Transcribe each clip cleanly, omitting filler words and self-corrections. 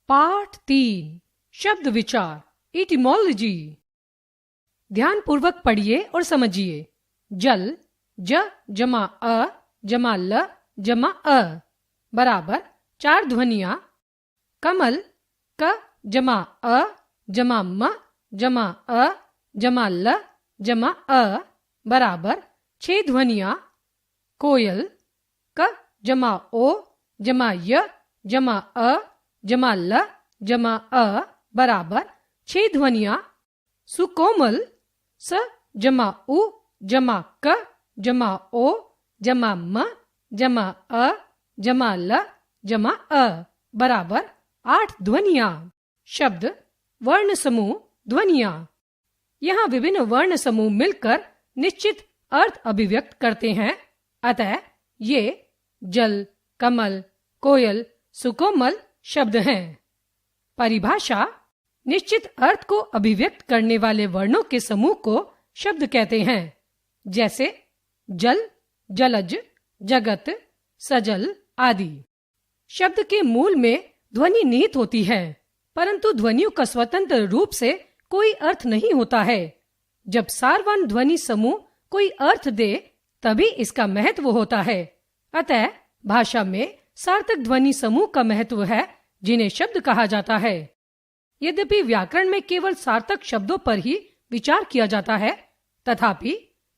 पाठ 3 शब्द विचार इटिमोलॉजी। ध्यान पूर्वक पढ़िए और समझिए। जल ज जमा अ जमा ल जमा अ बराबर 4 ध्वनियां। कमल क जमा अ जमा म जमा अ जमा ल जमा अ बराबर 6 ध्वनियां। कोयल क जमा ओ जमा य जमा अ जमा ल जमा अ बराबर 6 ध्वनियां। सुकोमल स जमा उ जमा क जमा ओ जमा म जमा अ जमा ल जमा अ बराबर 8 ध्वनियां। शब्द वर्ण समूह ध्वनियां। यहाँ विभिन्न वर्ण समूह मिलकर निश्चित अर्थ अभिव्यक्त करते हैं। अतः ये जल, कमल, कोयल, सुकोमल शब्द हैं। परिभाषा: निश्चित अर्थ को अभिव्यक्त करने वाले वर्णों के समूह को शब्द कहते हैं। जैसे जल, जलज, जगत, सजल आदि। शब्द के मूल में ध्वनि निहित होती है, परंतु ध्वनियों का स्वतंत्र रूप से कोई अर्थ नहीं होता है। जब सारवर्ण ध्वनि समूह कोई अर्थ दे तभी इसका महत्व होता है। अतः भाषा में सार्थक ध्वनि समूह का महत्व है, जिन्हें शब्द कहा जाता है। यद्यपि व्याकरण में केवल सार्थक शब्दों पर ही विचार किया जाता है, तथापि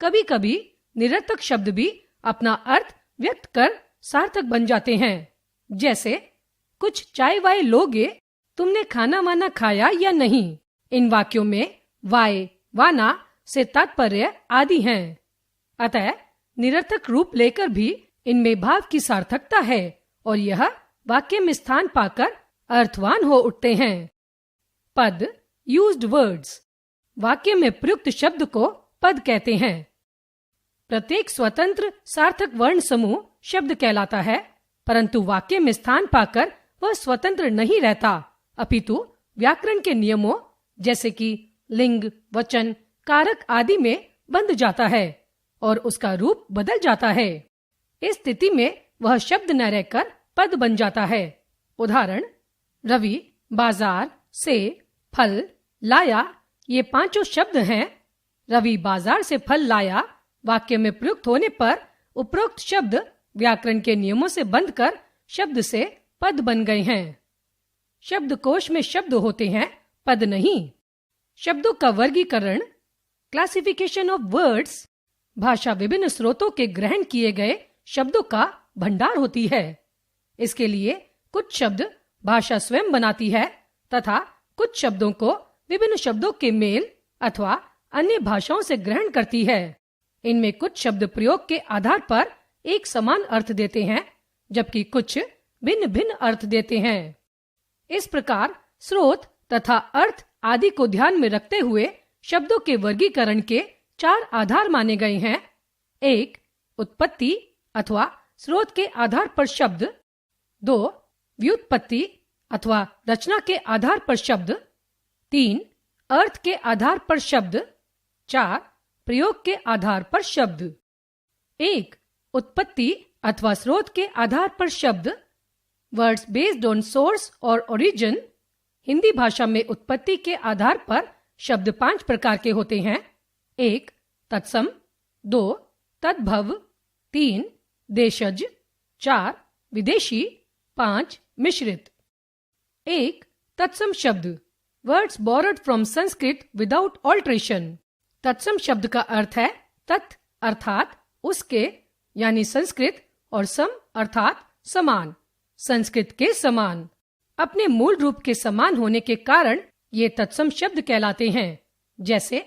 कभी कभी निरर्थक शब्द भी अपना अर्थ व्यक्त कर सार्थक बन जाते हैं। जैसे कुछ चाय वाय लोगे, तुमने खाना वाना खाया या नहीं। इन वाक्यों में वाय, वाना से तात्पर्य आदि हैं। अतः निरर्थक रूप लेकर भी इनमें भाव की सार्थकता है और यह वाक्य में स्थान पाकर अर्थवान हो उठते हैं। पद यूज्ड वर्ड्स। वाक्य में प्रयुक्त शब्द को पद कहते हैं। प्रत्येक स्वतंत्र सार्थक वर्ण समूह शब्द कहलाता है, परंतु वाक्य में स्थान पाकर वह स्वतंत्र नहीं रहता, अपितु व्याकरण के नियमों जैसे कि लिंग, वचन, कारक आदि में बंध जाता है और उसका रूप बदल जाता है। इस स्थिति में वह शब्द न रहकर पद बन जाता है। उदाहरण: रवि बाजार से फल लाया। ये पांचों शब्द हैं। रवि बाजार से फल लाया वाक्य में प्रयुक्त होने पर उपरोक्त शब्द व्याकरण के नियमों से बंधकर शब्द से पद बन गए हैं। शब्दकोश में शब्द होते हैं, पद नहीं। शब्दों का वर्गीकरण क्लासिफिकेशन ऑफ वर्ड्स। भाषा विभिन्न स्रोतों के ग्रहण किए गए शब्दों का भंडार होती है। इसके लिए कुछ शब्द भाषा स्वयं बनाती है तथा कुछ शब्दों को विभिन्न शब्दों के मेल अथवा अन्य भाषाओं से ग्रहण करती है। इनमें कुछ शब्द प्रयोग के आधार पर एक समान अर्थ देते हैं, जबकि कुछ भिन्न भिन्न अर्थ देते हैं। इस प्रकार स्रोत तथा अर्थ आदि को ध्यान में रखते हुए शब्दों के वर्गीकरण के 4 आधार माने गए हैं। 1. उत्पत्ति अथवा स्रोत के आधार पर शब्द। 2. व्युत्पत्ति अथवा रचना के आधार पर शब्द। 3. अर्थ के आधार पर शब्द। 4. प्रयोग के आधार पर शब्द। 1. उत्पत्ति अथवा स्रोत के आधार पर शब्द। वर्ड्स बेस्ड ऑन सोर्स और ओरिजिन। हिंदी भाषा में उत्पत्ति के आधार पर शब्द 5 प्रकार के होते हैं। 1. तत्सम। 2. तद्भव। 3. देशज। 4. विदेशी। 5. मिश्रित। 1. तत्सम शब्द। Words borrowed from Sanskrit without alteration. तत्सम शब्द का अर्थ है तत् अर्थात उसके, यानी संस्कृत, और सम अर्थात समान, संस्कृत के समान। अपने मूल रूप के समान होने के कारण ये तत्सम शब्द कहलाते हैं। जैसे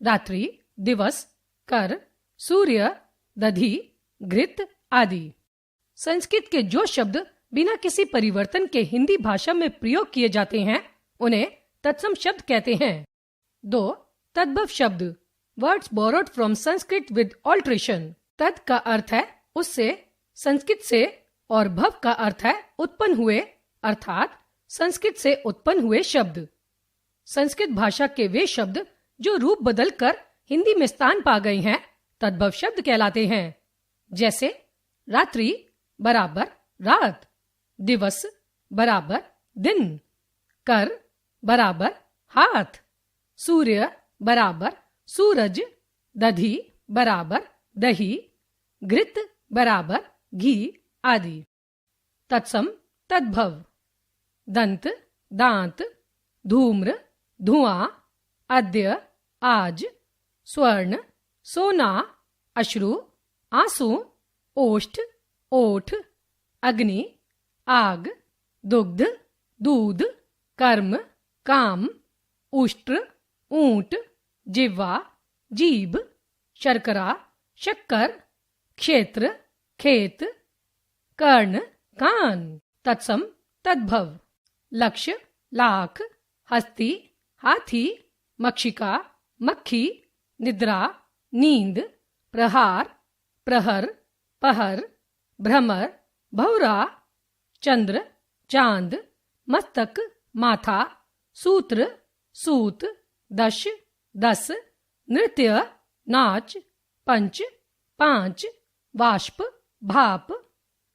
रात्रि, दिवस, कर, सूर्य, दधि, घृत आदि। संस्कृत के जो शब्द बिना किसी परिवर्तन के हिंदी भाषा में प्रयोग किए जाते हैं उन्हें तत्सम शब्द कहते हैं। 2. तद्भव शब्द। Words borrowed from Sanskrit with alteration. तद का अर्थ है उससे, संस्कृत से, और भव का अर्थ है उत्पन्न हुए, अर्थात संस्कृत से उत्पन्न हुए शब्द। संस्कृत भाषा के वे शब्द जो रूप बदलकर हिंदी में स्थान पा गए हैं तद्भव शब्द कहलाते हैं। जैसे रात्रि बराबर रात, दिवस बराबर दिन, कर बराबर हाथ, सूर्य बराबर सूरज, दधी बराबर दही, घृत बराबर घी आदि। तत्सम तद्भव, दंत दांत, धूम्र धुआं, अद्य आज, स्वर्ण सोना, अश्रु आंसू, ओष्ठ ओठ, अग्नि आग, दुग्ध दूध, कर्म काम, उष्ट्र ऊंट, जिह्वा जीभ, शर्करा शक्कर, क्षेत्र खेत, कर्ण कान। तत्सम तद्भव, लक्ष्य लाख, हस्ती हाथी, मक्षिका मक्खी, निद्रा नींद, प्रहार प्रहर, पहर, भ्रमर भौरा, चंद्र चांद, मस्तक माथा, सूत्र सूत, दश दस, नृत्य नाच, पंच पांच, वाष्प भाप,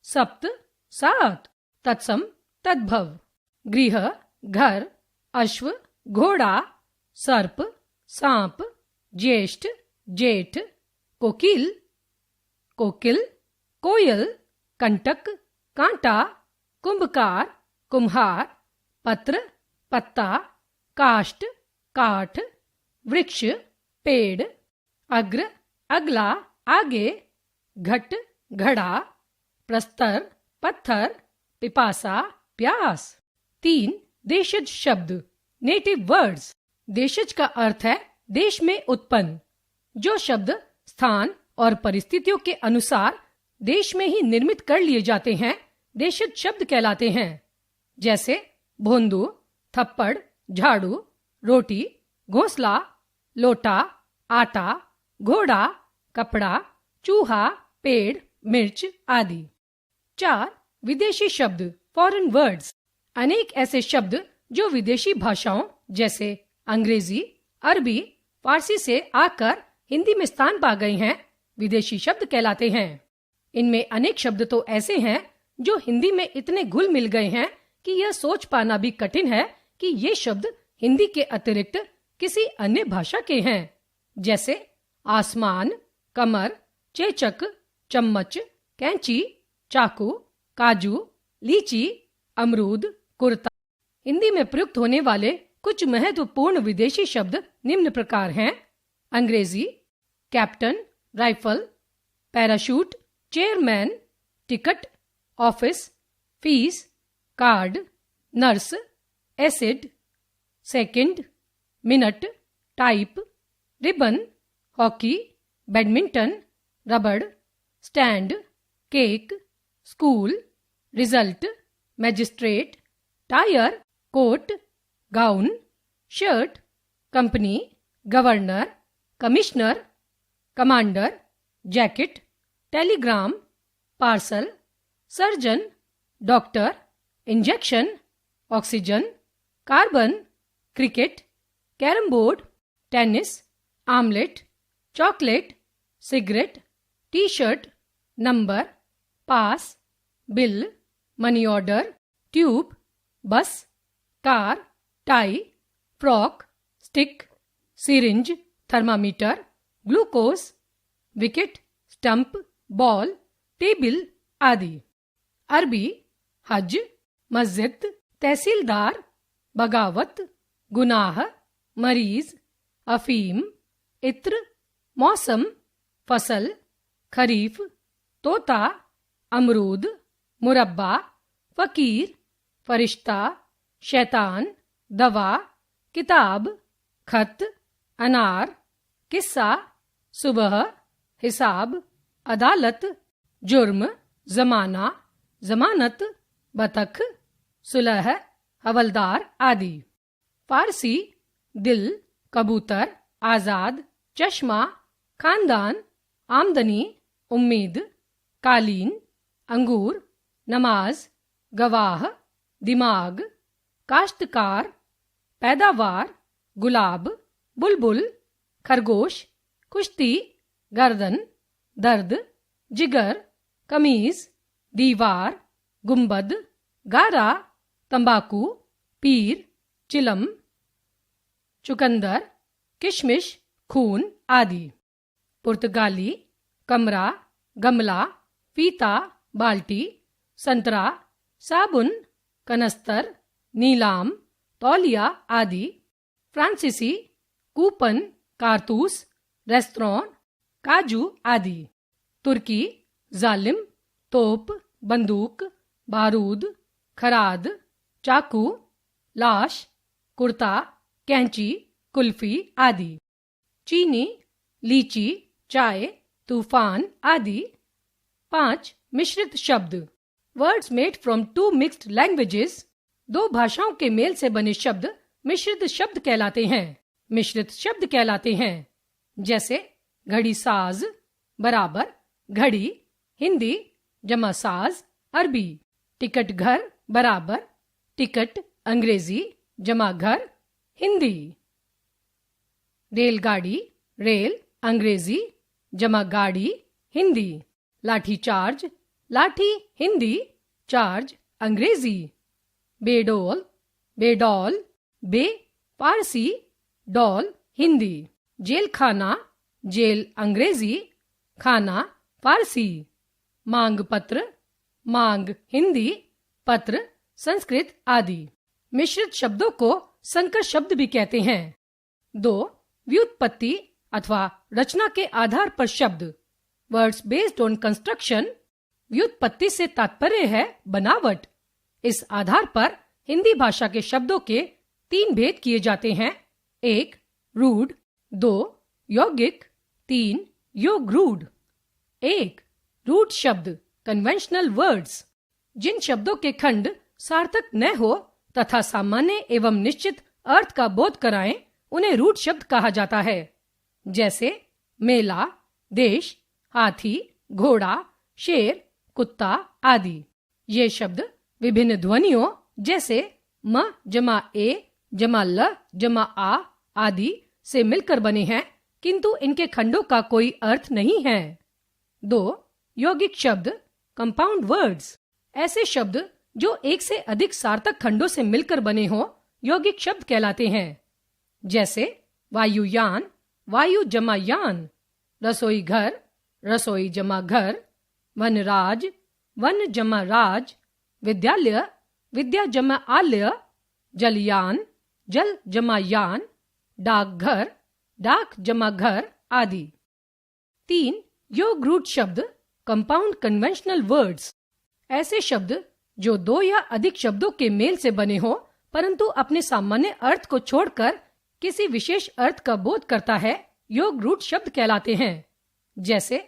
सप्त सात। तत्सम तद्भव, गृह घर, अश्व घोड़ा, सर्प सांप, ज्येष्ठ जेठ, कोकिल कोकिल, कोयल, कंटक कांटा, कुंभकार कुम्हार, पत्र पत्ता, काष्ठ काठ, वृक्ष पेड़, अग्र अगला आगे, घट घड़ा, प्रस्तर पत्थर, पिपासा प्यास। 3 देशज शब्द, नेटिव वर्ड्स। देशज का अर्थ है देश में उत्पन्न। जो शब्द स्थान और परिस्थितियों के अनुसार देश में ही निर्मित कर लिए जाते हैं देशज शब्द कहलाते हैं। जैसे भोंदू, थप्पड़, झाड़ू, रोटी, घोंसला, लोटा, आटा, घोड़ा, कपड़ा, चूहा, पेड़, मिर्च आदि। 4 विदेशी शब्द, फॉरेन वर्ड्स। अनेक ऐसे शब्द जो विदेशी भाषाओं जैसे अंग्रेजी, अरबी, फारसी से आकर हिंदी में स्थान पा गए हैं विदेशी शब्द कहलाते हैं। इनमें अनेक शब्द तो ऐसे हैं जो हिंदी में इतने घुल मिल गए हैं कि यह सोच पाना भी कठिन है कि ये शब्द हिंदी के अतिरिक्त किसी अन्य भाषा के हैं। जैसे आसमान, कमर, चेचक, चम्मच, कैंची, चाकू, काजू, लीची, अमरूद, कुर्ता। हिंदी में प्रयुक्त होने वाले कुछ महत्वपूर्ण विदेशी शब्द निम्न प्रकार हैं। अंग्रेजी captain, rifle, parachute, chairman, ticket, office, fees, card, nurse, acid, second, minute, type, ribbon, hockey, badminton, रबड़, stand, cake, school, result, magistrate, tyre, coat, gown, shirt, company, governor, commissioner, commander, jacket, telegram, parcel, surgeon, doctor, injection, oxygen, carbon, cricket, carrom board, tennis, omelette, chocolate, cigarette, T shirt, number, pass, bill, money order, tube, bus, car, tie, frock, stick, syringe, thermometer, glucose, wicket, stump, ball, table आदि। अरबी हज, मस्जिद, तहसीलदार, बगावत, गुनाह, मरीज, अफीम, इत्र, मौसम, फसल, खरीफ, तोता, अमरूद, मुरब्बा, फकीर, फरिश्ता, शैतान, दवा, किताब, खत, अनार, किस्सा, सुबह, हिसाब, अदालत, जुर्म, जमाना, जमानत, बतख, सुलह, हवलदार आदि। फारसी दिल, कबूतर, आजाद, चश्मा, खानदान, आमदनी, उम्मीद, कालीन, अंगूर, नमाज, गवाह, दिमाग, काश्तकार, पैदावार, गुलाब, बुलबुल, खरगोश, कुश्ती, गर्दन, दर्द, जिगर, कमीज, दीवार, गुंबद, गारा, तंबाकू, पीर, चिलम, चुकंदर, किशमिश, खून आदि। पुर्तगाली कमरा, गमला, फीता, बाल्टी, संतरा, साबुन, कनस्तर, नीलाम, तौलिया आदि। फ्रांसीसी कूपन, कारतूस, रेस्तरां, काजू आदि। तुर्की जालिम, तोप, बंदूक, बारूद, खराद, चाकू, लाश, कुर्ता, कैंची, कुल्फी आदि। चीनी लीची, चाय, तूफान आदि। 5 मिश्रित शब्द, words made from 2 mixed languages. 2 भाषाओं के मेल से बने शब्द मिश्रित शब्द कहलाते हैं। मिश्रित शब्द कहलाते हैं जैसे घड़ी साज बराबर घड़ी हिंदी जमा साज अरबी। टिकट घर बराबर टिकट अंग्रेजी जमा घर हिंदी। रेलगाड़ी रेल अंग्रेजी जमा गाड़ी हिंदी। लाठी चार्ज लाठी हिंदी चार्ज अंग्रेजी। बेडोल बेडॉल बे फारसी डॉल हिंदी। जेल खाना जेल अंग्रेजी खाना फारसी। मांग पत्र मांग हिंदी पत्र संस्कृत आदि। मिश्रित शब्दों को संकर शब्द भी कहते हैं। 2 व्युत्पत्ति अथवा रचना के आधार पर शब्द, वर्ड्स बेस्ड ऑन कंस्ट्रक्शन। व्युत्पत्ति से तात्पर्य है बनावट। इस आधार पर हिंदी भाषा के शब्दों के 3 भेद किए जाते हैं। 1 रूढ़, 2 यौगिक, 3 योग रूढ़। 1 रूढ़ शब्द कन्वेंशनल वर्ड्स, जिन शब्दों के खंड सार्थक न हो तथा सामान्य एवं निश्चित अर्थ का बोध कराएं उन्हें रूढ़ शब्द कहा जाता है। जैसे मेला, देश, हाथी, घोड़ा, शेर, कुत्ता आदि। ये शब्द विभिन्न ध्वनियों जैसे म जमा ए जमा ल जमा आ आदि से मिलकर बने हैं, किंतु इनके खंडों का कोई अर्थ नहीं है। 2 यौगिक शब्द कंपाउंड वर्ड्स, ऐसे शब्द जो एक से अधिक सार्थक खंडों से मिलकर बने हों यौगिक शब्द कहलाते हैं। जैसे वायुयान वायु जमा यान, रसोई घर रसोई जमा घर, वनराज वन जमा राज, विद्यालय विद्या जमा आलय, जलयान जल जमा यान, डाकघर डाक जमा घर आदि। 3 योग रूढ़ शब्द कंपाउंड कन्वेंशनल वर्ड्स, ऐसे शब्द जो 2 या अधिक शब्दों के मेल से बने हों परंतु अपने सामान्य अर्थ को छोड़कर किसी विशेष अर्थ का बोध करता है, योग रूढ़ शब्द कहलाते हैं। जैसे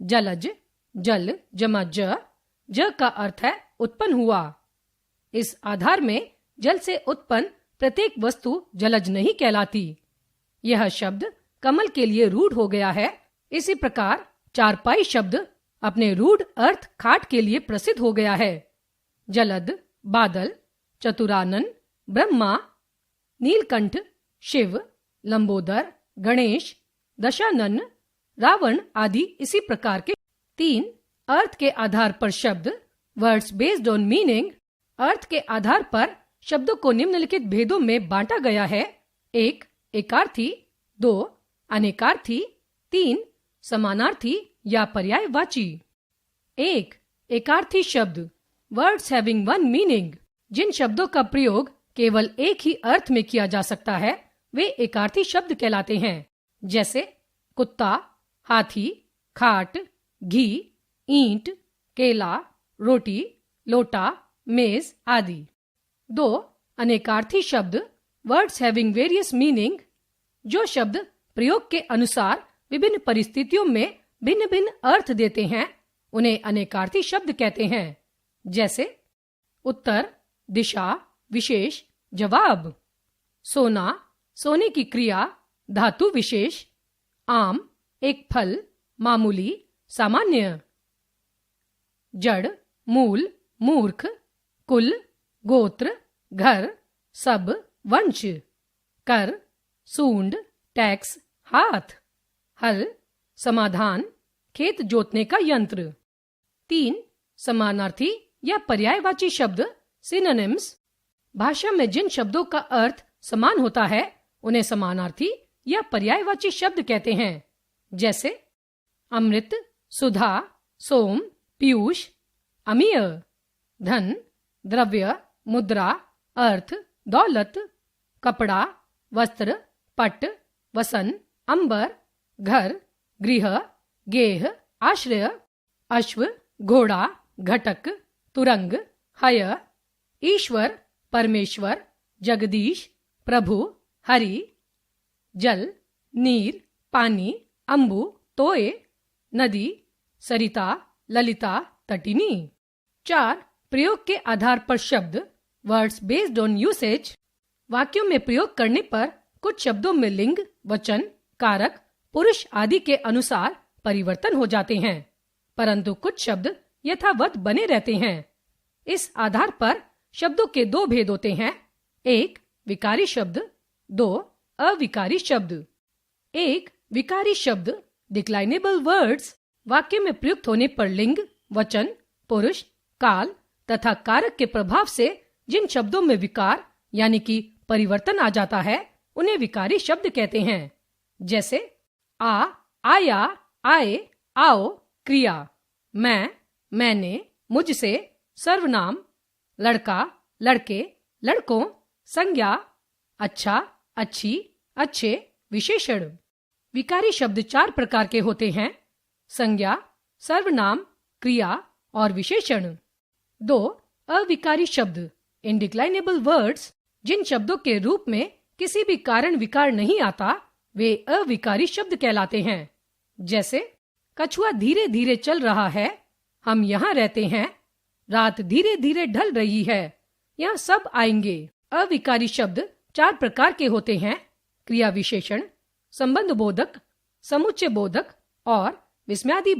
जलज जल जमा ज का अर्थ है उत्पन्न हुआ। इस आधार में जल से उत्पन्न प्रत्येक वस्तु जलज नहीं कहलाती। यह शब्द कमल के लिए रूढ़ हो गया है। इसी प्रकार चारपाई शब्द अपने रूढ़ अर्थ खाट के लिए प्रसिद्ध हो गया है। जलद बादल, चतुरानन ब्रह्मा, नीलकंठ शिव, लंबोदर गणेश, दशानन रावण आदि इसी प्रकार के। 3 अर्थ के आधार पर शब्द, वर्ड्स बेस्ड ऑन मीनिंग। अर्थ के आधार पर शब्दों को निम्नलिखित भेदों में बांटा गया है। 1 एकार्थी, 2 अनेकार्थी, 3 समानार्थी या पर्यायवाची। 1 एकार्थी शब्द, वर्ड्स हैविंग वन मीनिंग, जिन शब्दों का प्रयोग केवल एक ही अर्थ में किया जा सकता है वे एकार्थी शब्द कहलाते हैं। जैसे कुत्ता, हाथी, खाट, घी, ईंट, केला, रोटी, लोटा, मेज आदि। 2 अनेकार्थी शब्द, वर्ड्स हैविंग वेरियस मीनिंग, जो शब्द प्रयोग के अनुसार विभिन्न परिस्थितियों में भिन्न भिन्न अर्थ देते हैं उन्हें अनेकार्थी शब्द कहते हैं। जैसे उत्तर, दिशा, विशेष, जवाब। सोना, सोने की क्रिया, धातु विशेष। आम, एक फल, मामूली, सामान्य। जड़, मूल, मूर्ख, कुल, गोत्र, घर, सब, वंश। कर, सूंड, टैक्स, हाथ। हल, समाधान, खेत जोतने का यंत्र। 3 समानार्थी या पर्यायवाची शब्द, सिनोनिम्स, भाषा में जिन शब्दों का अर्थ समान होता है उन्हें समानार्थी या पर्यायवाची शब्द कहते हैं। जैसे अमृत, सुधा, सोम, पीयूष, अमीय। धन, द्रव्य, मुद्रा, अर्थ, दौलत। कपड़ा, वस्त्र, पट, वसन, अंबर, घर, गृह, गेह, आश्रय। अश्व, घोड़ा, घटक, तुरंग, हय। ईश्वर, परमेश्वर, जगदीश, प्रभु, हरि। जल, नीर, पानी, अंबु, तोय, नदी, सरिता, ललिता, तटिनी। 4. प्रयोग के आधार पर शब्द, वर्ड्स बेस्ड ऑन यूसेज। वाक्यों में प्रयोग करने पर कुछ शब्दों में लिंग, वचन, कारक, पुरुष आदि के अनुसार परिवर्तन हो जाते हैं, परंतु कुछ शब्द यथावत बने रहते हैं। इस आधार पर शब्दों के 2 भेद होते हैं। 1. विकारी शब्द, 2. अविकारी शब्द। 1. विकारी शब्द, डिक्लाइनेबल वर्ड्स, वाक्य में प्रयुक्त होने पर लिंग, वचन, पुरुष, काल तथा कारक के प्रभाव से जिन शब्दों में विकार यानी कि परिवर्तन आ जाता है उन्हें विकारी शब्द कहते हैं। जैसे आ, आया, आए, आओ। क्रिया, मैं, मैंने, मुझसे। सर्वनाम, लड़का, लड़के, लड़कों। संज्ञा, अच्छा, अच्छी, अच्छे। विशेषण। विकारी शब्द 4 प्रकार के होते हैं: संज्ञा, सर्वनाम, क्रिया और विशेषण। 2. अविकारी शब्द, इनडिक्लाइनेबल वर्ड्स, जिन शब्दों के रूप में किसी भी कारण विकार नहीं आता वे अविकारी शब्द कहलाते हैं। जैसे कछुआ धीरे धीरे चल रहा है, हम यहाँ रहते हैं, रात धीरे धीरे ढल रही है, यहाँ सब आएंगे। अविकारी शब्द 4 प्रकार के होते हैं: क्रिया विशेषण, संबंध बोधक, समुच्चय बोधक और विस्मयादि बोधक।